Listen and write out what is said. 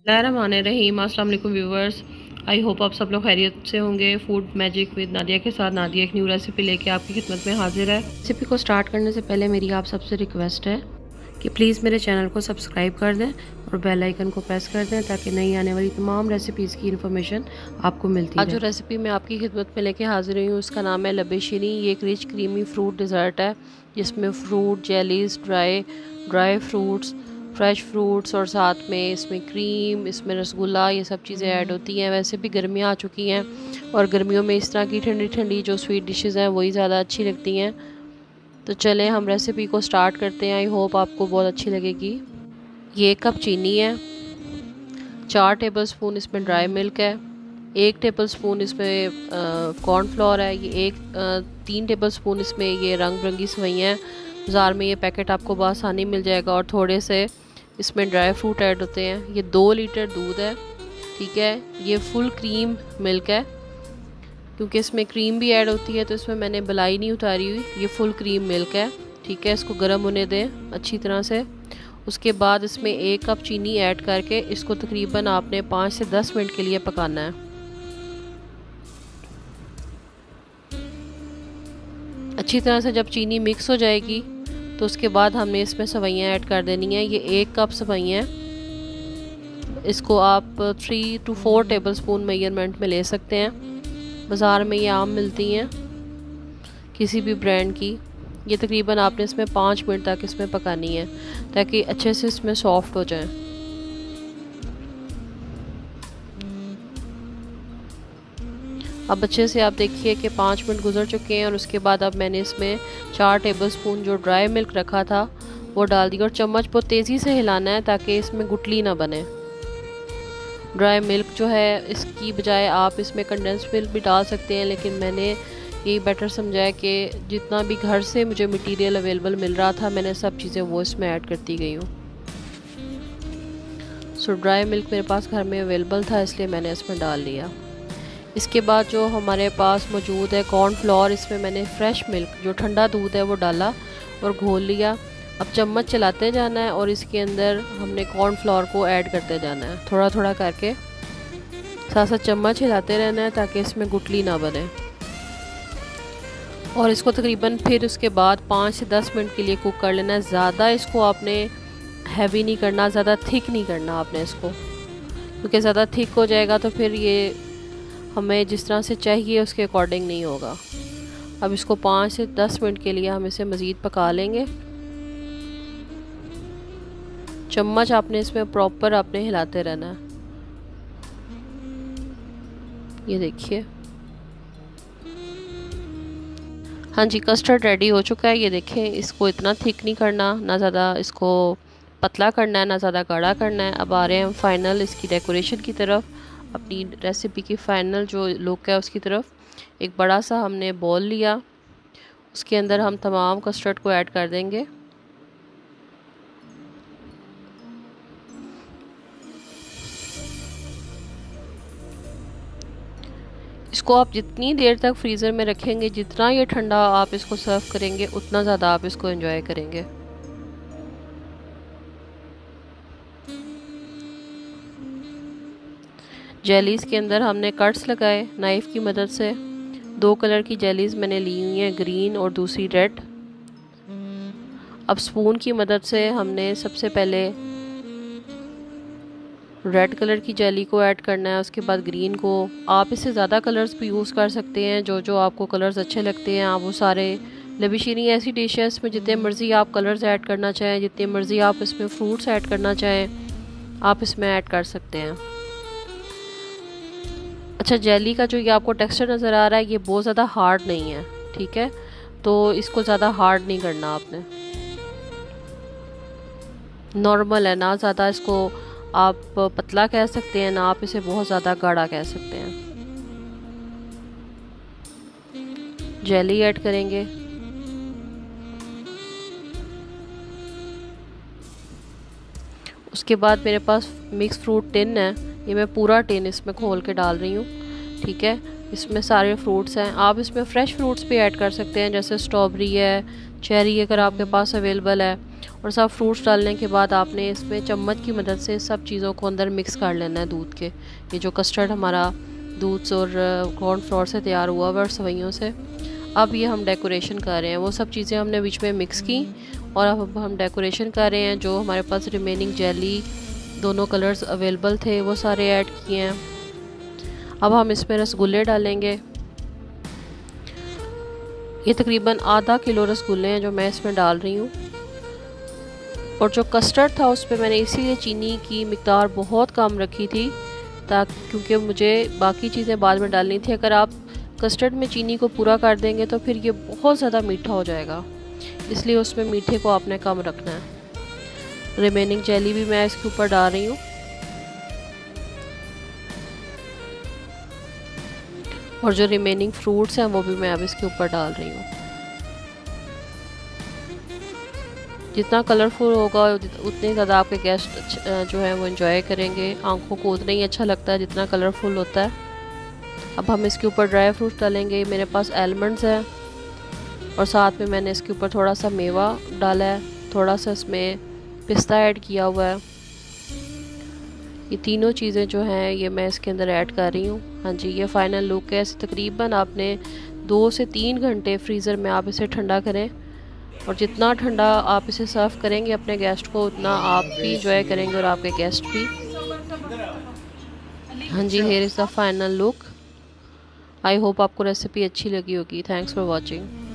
बिस्मिल्लाहिर्रहमानिर्रहीम। अस्सलाम वालेकुम व्यूवर्स, आई होप आप सब लोग खैरियत से होंगे। फूड मैजिक विद नादिया के साथ नादिया एक न्यू रेसिपी लेके आपकी खिदमत में हाजिर है। रेसिपी को स्टार्ट करने से पहले मेरी आप सबसे रिक्वेस्ट है कि प्लीज़ मेरे चैनल को सब्सक्राइब कर दें और बेल आइकन को प्रेस कर दें ताकि नई आने वाली तमाम रेसिपीज़ की इन्फॉर्मेशन आपको मिलती रहे। आज जो रेसिपी मैं आपकी खिदमत में लेके हाजिर हुई हूँ उसका नाम है लबे शीरी। ये एक रिच क्रीमी फ्रूट डिज़र्ट है जिसमें fruit jellies, dry fruits, fresh fruits और साथ में इसमें क्रीम, इसमें रसगुल्ला, ये सब चीज़ें ऐड होती हैं। वैसे भी गर्मियाँ आ चुकी हैं और गर्मियों में इस तरह की ठंडी ठंडी जो स्वीट डिशेज़ हैं वही ज़्यादा अच्छी लगती हैं। तो चलें हम रेसिपी को स्टार्ट करते हैं। आई होप आपको बहुत अच्छी लगेगी। ये 1 कप चीनी है, 4 टेबलस्पून इसमें ड्राई मिल्क है, 1 टेबलस्पून इसमें कॉर्नफ्लोर है, ये 3 टेबलस्पून इसमें ये रंग बिरंगी सेवइयाँ हैं। बाज़ार में ये पैकेट आपको बआसानी मिल जाएगा। और थोड़े से इसमें ड्राई फ्रूट ऐड होते हैं। ये 2 लीटर दूध है, ठीक है। ये फुल क्रीम मिल्क है, क्योंकि इसमें क्रीम भी ऐड होती है तो इसमें मैंने मलाई नहीं उतारी हुई। ये फुल क्रीम मिल्क है, ठीक है। इसको गर्म होने दें अच्छी तरह से। उसके बाद इसमें 1 कप चीनी ऐड करके इसको तकरीबन आपने 5 से 10 मिनट के लिए पकाना है। अच्छी तरह से जब चीनी मिक्स हो जाएगी तो उसके बाद हमने इसमें सेवइयाँ ऐड कर देनी है। ये 1 कप सेवइयाँ, इसको आप 3 to 4 टेबलस्पून मेजरमेंट में ले सकते हैं। बाज़ार में ये आम मिलती हैं किसी भी ब्रांड की। ये तकरीबन आपने इसमें 5 मिनट तक इसमें पकानी है ताकि अच्छे से इसमें सॉफ्ट हो जाए। अब अच्छे से आप देखिए कि 5 मिनट गुजर चुके हैं और उसके बाद अब मैंने इसमें 4 टेबलस्पून जो ड्राई मिल्क रखा था वो डाल दिया और चम्मच बहुत तेज़ी से हिलाना है ताकि इसमें गुठली ना बने। ड्राई मिल्क जो है इसकी बजाय आप इसमें कंडेंस मिल्क भी डाल सकते हैं, लेकिन मैंने यही बेटर समझा है कि जितना भी घर से मुझे मटेरियल अवेलेबल मिल रहा था मैंने सब चीज़ें वो इसमें ऐड करती गई हूँ। सो ड्राई मिल्क मेरे पास घर में अवेलेबल था इसलिए मैंने इसमें डाल लिया। इसके बाद जो हमारे पास मौजूद है कॉर्नफ्लोर, इसमें मैंने फ्रेश मिल्क जो ठंडा दूध है वो डाला और घोल लिया। अब चम्मच चलाते जाना है और इसके अंदर हमने कॉर्नफ्लोर को ऐड करते जाना है थोड़ा थोड़ा करके, साथ साथ चम्मच हिलाते रहना है ताकि इसमें गुठली ना बने। और इसको तकरीबन फिर उसके बाद 5 से 10 मिनट के लिए कुक कर लेना है। ज़्यादा इसको आपने हैवी नहीं करना, ज़्यादा थिक नहीं करना आपने इसको, क्योंकि ज़्यादा थिक हो जाएगा तो फिर ये हमें जिस तरह से चाहिए उसके अकॉर्डिंग नहीं होगा। अब इसको 5 से 10 मिनट के लिए हम इसे मज़ीद पका लेंगे। चम्मच आपने इसमें प्रॉपर आपने हिलाते रहना है। ये देखिए, हाँ जी, कस्टर्ड रेडी हो चुका है। ये देखें, इसको इतना थिक नहीं करना, ना ज़्यादा इसको पतला करना है, ना ज़्यादा गाढ़ा करना है। अब आ रहे हैं हम फाइनल इसकी डेकोरेशन की तरफ, अपनी रेसिपी की फ़ाइनल जो लुक है उसकी तरफ। एक बड़ा सा हमने बॉल लिया, उसके अंदर हम तमाम कस्टर्ड को ऐड कर देंगे। इसको आप जितनी देर तक फ्रीज़र में रखेंगे, जितना ये ठंडा आप इसको सर्व करेंगे उतना ज़्यादा आप इसको एंजॉय करेंगे। जेलीज़ के अंदर हमने कट्स लगाए नाइफ़ की मदद से। 2 कलर की जेलीज़ मैंने ली हुई हैं, ग्रीन और दूसरी रेड। अब स्पून की मदद से हमने सबसे पहले रेड कलर की जेली को ऐड करना है, उसके बाद ग्रीन को। आप इससे ज़्यादा कलर्स भी यूज़ कर सकते हैं, जो जो आपको कलर्स अच्छे लगते हैं आप वो सारे। लबे शीरी ऐसी डिश है इसमें जितने मर्ज़ी आप कलर्स ऐड करना चाहें, जितने मर्ज़ी आप इसमें फ्रूट्स ऐड करना चाहें आप इसमें ऐड कर सकते हैं। अच्छा, जेली का जो ये आपको टेक्सचर नज़र आ रहा है ये बहुत ज़्यादा हार्ड नहीं है, ठीक है। तो इसको ज़्यादा हार्ड नहीं करना आपने, नॉर्मल है। ना ज़्यादा इसको आप पतला कह सकते हैं, ना आप इसे बहुत ज़्यादा गाढ़ा कह सकते हैं। जेली ऐड करेंगे, उसके बाद मेरे पास मिक्स फ्रूट टिन है, ये मैं पूरा टिन इसमें खोल के डाल रही हूँ ठीक है। इसमें सारे फ्रूट्स हैं, आप इसमें फ्रेश फ्रूट्स भी ऐड कर सकते हैं, जैसे स्ट्रॉबेरी है, चेरी अगर आपके पास अवेलेबल है। और सब फ्रूट्स डालने के बाद आपने इसमें चम्मच की मदद से सब चीज़ों को अंदर मिक्स कर लेना है दूध के। ये जो कस्टर्ड हमारा दूध और कॉर्नफ्लोर से तैयार हुआ हुआ और सवैयों से। अब ये हम डेकोरेशन कर रहे हैं, वो सब चीज़ें हमने बीच में मिक्स की और अब हम डेकोरेशन कर रहे हैं। जो हमारे पास रिमेनिंग जेली दोनों कलर्स अवेलेबल थे वो सारे ऐड किए हैं। अब हम इसमें रसगुल्ले डालेंगे। ये तकरीबन आधा किलो रसगुल्ले हैं जो मैं इसमें डाल रही हूँ। और जो कस्टर्ड था उस पर मैंने इसीलिए चीनी की मिकदार बहुत कम रखी थी, ताकि क्योंकि मुझे बाकी चीज़ें बाद में डालनी थी। अगर आप कस्टर्ड में चीनी को पूरा कर देंगे तो फिर ये बहुत ज़्यादा मीठा हो जाएगा, इसलिए उसमें मीठे को आपने कम रखना है। रिमेनिंग जेली भी मैं इसके ऊपर डाल रही हूँ। और जो रिमेनिंग फ्रूट्स हैं वो भी मैं अब इसके ऊपर डाल रही हूँ। जितना कलरफुल होगा उतने ज़्यादा आपके गेस्ट जो है वो एंजॉय करेंगे, आंखों को उतना ही अच्छा लगता है जितना कलरफुल होता है। अब हम इसके ऊपर ड्राई फ्रूट्स डालेंगे। मेरे पास आलमंड्स है और साथ में मैंने इसके ऊपर थोड़ा सा मेवा डाला है, थोड़ा सा इसमें पिस्ता ऐड किया हुआ है। ये तीनों चीज़ें जो हैं ये मैं इसके अंदर ऐड कर रही हूँ। हाँ जी, ये फाइनल लुक है। तकरीबन आपने 2 से 3 घंटे फ्रीज़र में आप इसे ठंडा करें, और जितना ठंडा आप इसे सर्व करेंगे अपने गेस्ट को उतना आप भी इंजॉय करेंगे और आपके गेस्ट भी। हाँ जी, here is the final look. I hope आपको रेसिपी अच्छी लगी होगी। Thanks for watching.